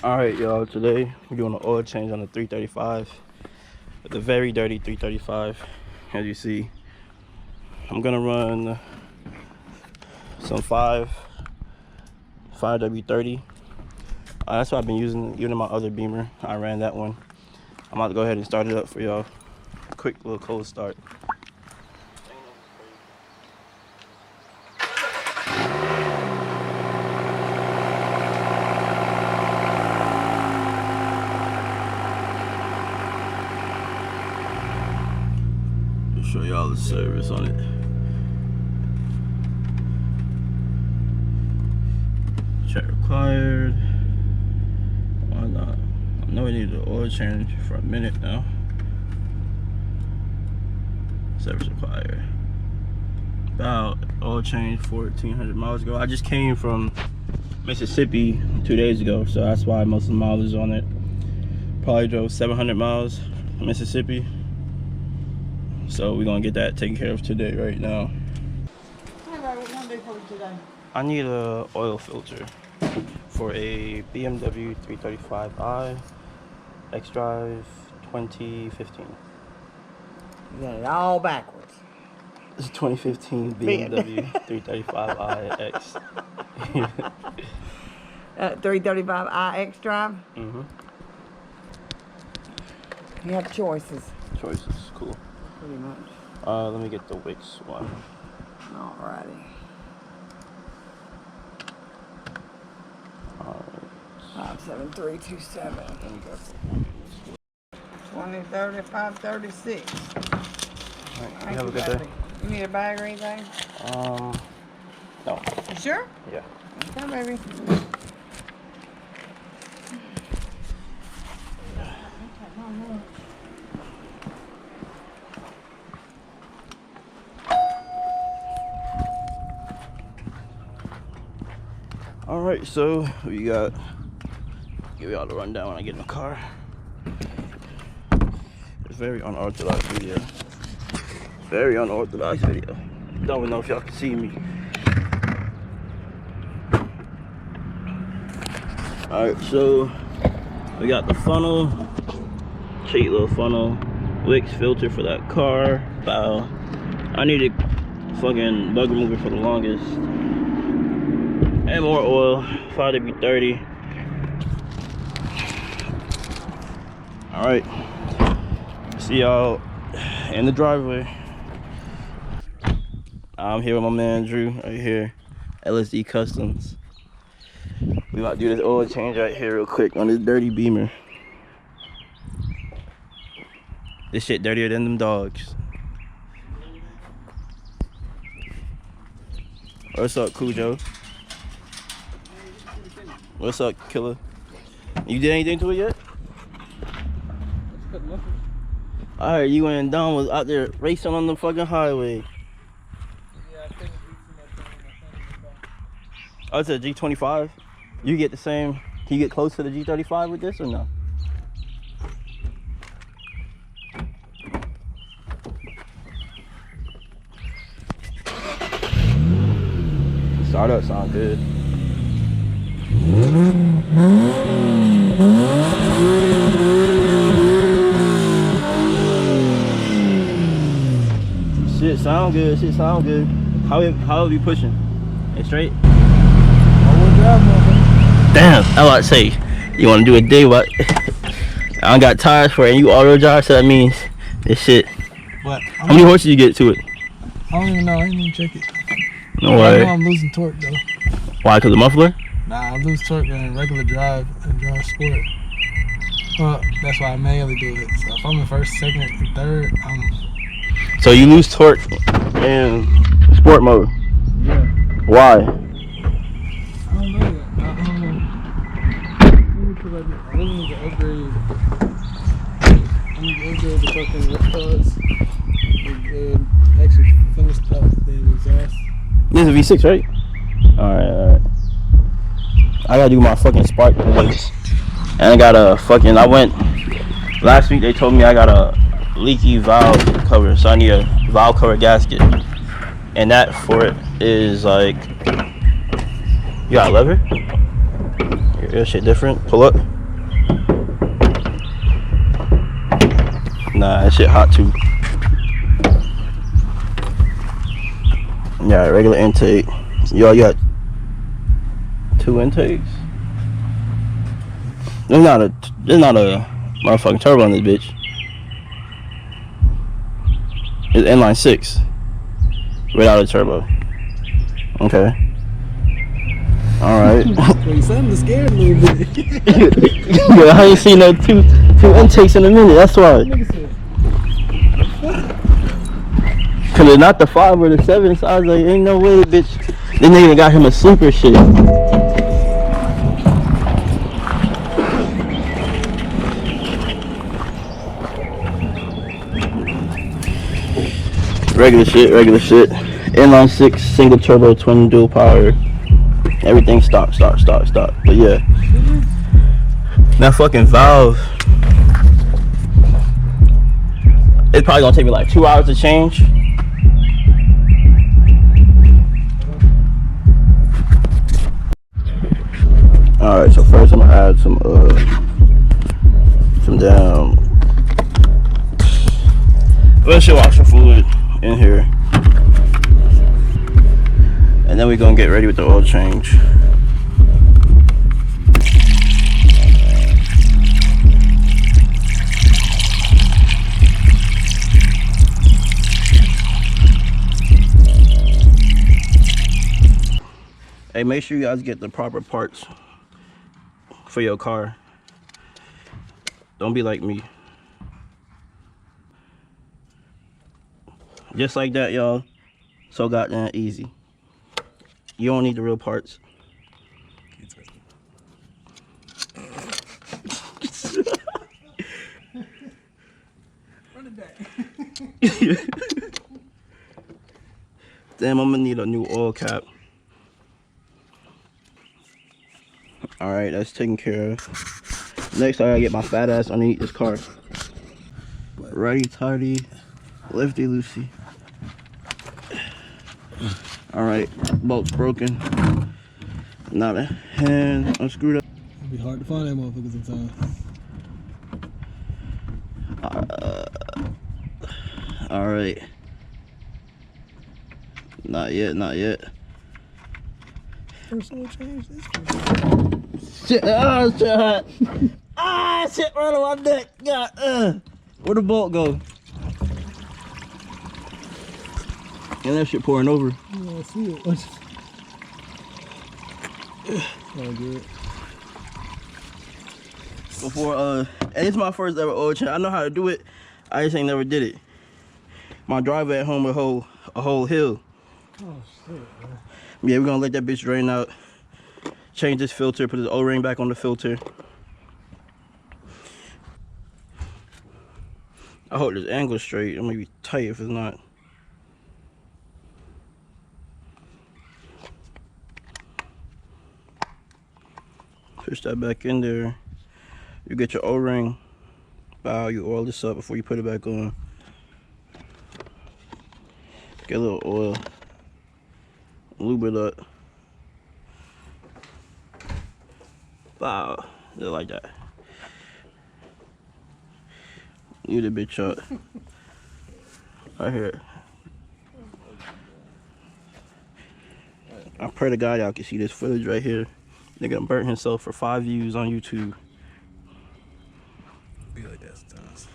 Alright, y'all, today we're doing an oil change on the 335, the very dirty 335. As you see, I'm gonna run some 5W30. That's what I've been using in my other Beamer. I ran that one. I'm about to go ahead and start it up for y'all. Quick little cold start. Show y'all the service on it. Check required. Why not? I know we need the oil change for a minute now. Service required. About oil change 1,400 miles ago. I just came from Mississippi 2 days ago, so that's why most of the miles is on it. Probably drove 700 miles from Mississippi. So we're gonna get that taken care of today, right now. Alright, what can I do for you today? I need a oil filter for a BMW 335i xDrive 2015. You got it all backwards. It's a 2015 BMW 335i X. 335i xDrive? Mm-hmm. You have choices. Choices, cool. Pretty much. Let me get the Wix one. Alrighty. Alright. 57327. 2030 536. Alright, you have a good day. You need a bag or anything? No. You sure? Yeah. Okay, baby. Alright, so we got, give y'all the rundown when I get in the car. It's very unorthodox video. Very unorthodox video. Don't even know if y'all can see me. Alright, so we got the funnel, cheap little funnel, Wix filter for that car, bow. I needed fucking bug remover for the longest. And more oil, 5W30. Alright, see y'all in the driveway. I'm here with my man Drew, right here, LSD Customs. We about to do this oil change right here real quick on this dirty Beamer. This shit dirtier than them dogs. What's up, Cujo? What's up, killer? You did anything to it yet? Alright, you and Don was out there racing on the fucking highway. Yeah, I couldn't do too much on Oh, it's a G25. You get the same. Can you get close to the G35 with this or no? Startup sound good. Shit sound good. Shit sound good. How are you pushing? It straight? Damn, I about to say, you want to do a day, but I don't got tires for it, and you auto drive, so that means this shit. What? How many horses you get to it? I don't even know. I didn't even check it. No I way. know I'm losing torque though. Why? Cause the muffler? Nah, I lose torque in regular drive and drive sport. Well, that's why I manually do it. So if I'm in first, second, and third, So you lose torque in sport mode? Yeah. Why? I don't know yet. I don't know. Maybe because I really need to upgrade. I need to upgrade the fucking records and actually finish up the exhaust. This is a V6, right? Alright. I gotta do my fucking spark plugs. And I got a fucking, last week they told me I got a leaky valve cover, so I need a valve cover gasket. And that for it is like, you got a lever? Your shit different, pull up. Nah, that shit hot too. Yeah, regular intake. Yo, you got 2 intakes? There's not a motherfucking turbo on this bitch. It's inline 6 without a turbo. Okay. All right. Well, you sounded scared a little bit. But I ain't seen no two intakes in a minute. That's why. Cause it's not the 5 or the 7, so I was like, ain't no way, bitch. This nigga got him a sleeper shit. Regular shit. Inline 6, single turbo, twin dual power. Everything stock. But yeah. That fucking valve. It's probably gonna take me like 2 hours to change. Alright, so first I'm gonna add some damn windshield washer fluid in here. And then we're gonna get ready with the oil change. Hey, make sure you guys get the proper parts for your car. Don't be like me. Just like that, y'all. So goddamn easy. You don't need the real parts. Run it back. Damn, I'm gonna need a new oil cap. Alright, that's taken care of. Next, I gotta get my fat ass underneath this car. Righty tighty, lefty loosey. Alright, bolt's broken. Not a hand unscrewed up. It'd be hard to find that motherfucker sometimes. Alright. Not yet. First oil change this one. Shit, oh shit. Ah, shit right on my neck. God, where'd the bolt go? And that shit pouring over. Yeah, I see it. All good. Before, and it's my first ever oil change. I know how to do it. I just ain't never did it. My driveway at home a whole hill. Oh shit, man. Yeah, we're gonna let that bitch drain out. Change this filter, put this O-ring back on the filter. I hope this angle's straight. It might be tight if it's not. Push that back in there. You get your O-ring. Bow, you oil this up before you put it back on. Get a little oil. Lube it up. Wow, just like that. Lube the bitch up. Right here. I pray to God y'all can see this footage right here. Nigga burnt himself for 5 views on YouTube. Be like that sometimes.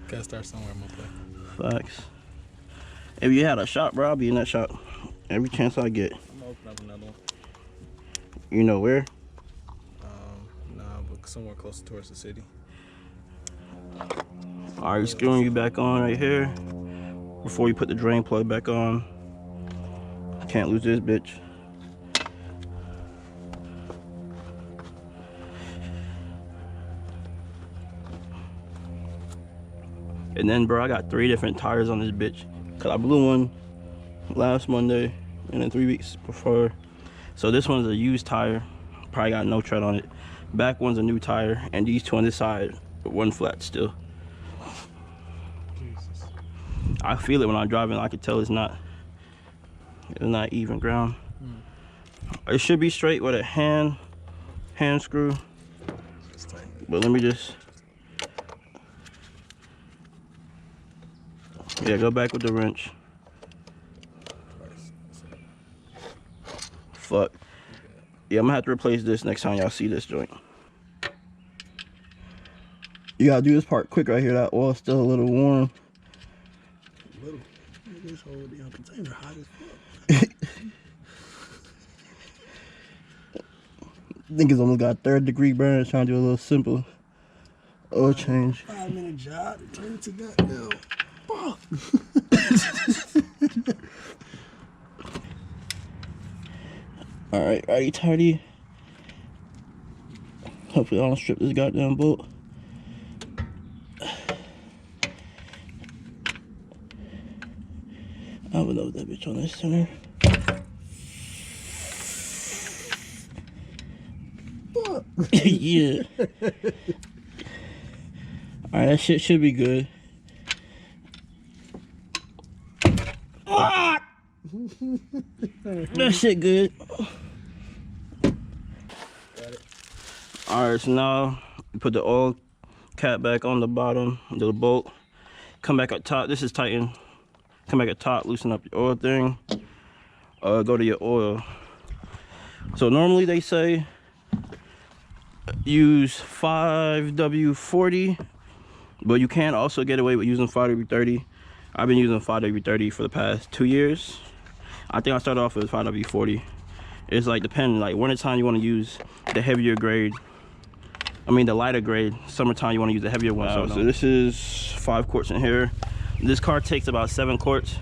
Gotta start somewhere, my boy. Facts. If you had a shop, bro, I'll be in that shop every chance I get. I'm gonna open up another one. You know where? Nah, but somewhere closer towards the city. Alright, screwing you back on right here. Before you put the drain plug back on. Can't lose this bitch. And then, bro, I got 3 different tires on this bitch. Cause I blew one last Monday and then 3 weeks before. So this one's a used tire. Probably got no tread on it. Back one's a new tire, and these 2 on this side, one flat still. Jesus. I feel it when I'm driving. I can tell it's not even ground. It should be straight with a hand screw. But let me just. Yeah, go back with the wrench. Fuck. Yeah, I'm gonna have to replace this next time y'all see this joint. You gotta do this part quick right here. That oil's still a little warm. This whole damn container hot as fuck. I think it's almost got a 3rd-degree burn. Trying to do a little simple oil change. 5-minute job to turn it to goddamn. Fuck. Alright, righty tighty. Hopefully I don't strip this goddamn bolt. I would load that bitch on this center. Yeah. Alright, that shit should be good. That shit good. Alright, so now you put the oil cap back on the bottom of the bolt. Come back up top. This is tightened. Come back at top, loosen up your oil thing. Go to your oil. So normally they say use 5W40, but you can also get away with using 5W30. I've been using 5W30 for the past 2 years. I think I started off with 5W40. It's like depending, like wintertime you want to use the heavier grade. I mean the lighter grade. Summertime you want to use the heavier one. So this is 5 quarts in here. This car takes about 7 quarts.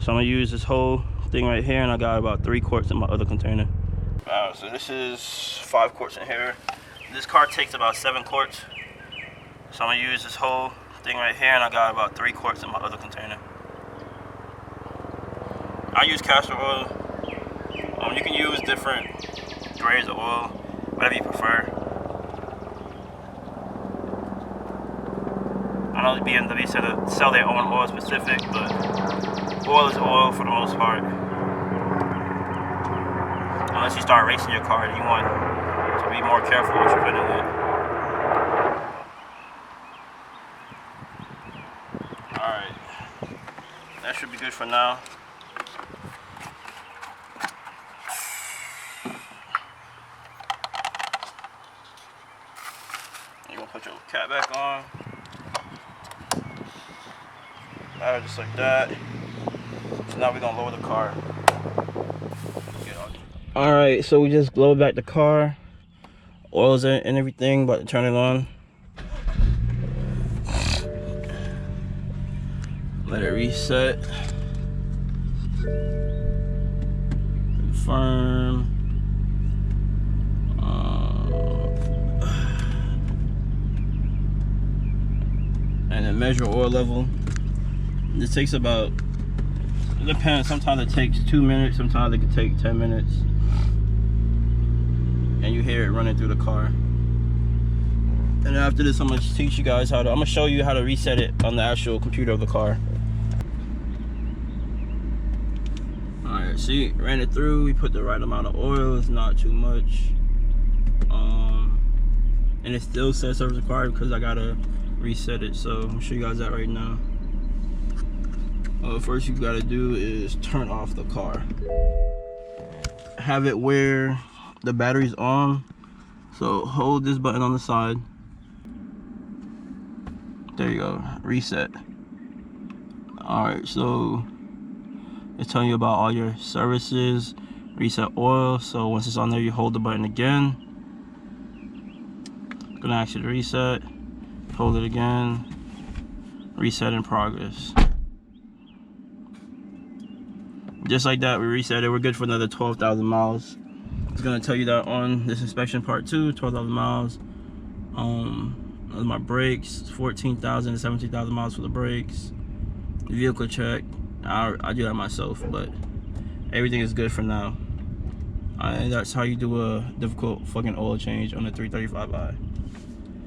So I'm gonna use this whole thing right here, and I got about 3 quarts in my other container. So this is 5 quarts in here. This car takes about 7 quarts. So I'm gonna use this whole thing right here, and I got about 3 quarts in my other container. I use castor oil. You can use different grades of oil, whatever you prefer. I know BMW said to sell their own oil specific, but oil is oil for the most part. Unless you start racing your car, you want to be more careful what you're putting in it. Alright, that should be good for now. You're gonna put your cap back on. Just like that. So now we're gonna lower the car. Alright, so we just lowered back the car. Oil's in and everything, about to turn it on. Let it reset. Confirm. And then measure oil level. This takes about, it depends, sometimes it takes 2 minutes, sometimes it can take 10 minutes. And you hear it running through the car. And after this, I'm gonna teach you guys I'm gonna show you how to reset it on the actual computer of the car. Alright, see, ran it through, we put the right amount of oil, it's not too much. And it still says service required because I gotta reset it, so I'm gonna show you guys that right now. First you gotta do is turn off the car. Have it where the battery's on. So hold this button on the side. There you go, reset. Alright, so it's telling you about all your services, reset oil. So once it's on there, you hold the button again. It's gonna ask you to reset. Hold it again. Reset in progress. Just like that, we reset it. We're good for another 12,000 miles. It's gonna tell you that on this inspection part 2, 12,000 miles. My brakes, 14,000 to 17,000 miles for the brakes. Vehicle check, I do that myself, but everything is good for now. And that's how you do a difficult fucking oil change on the 335i.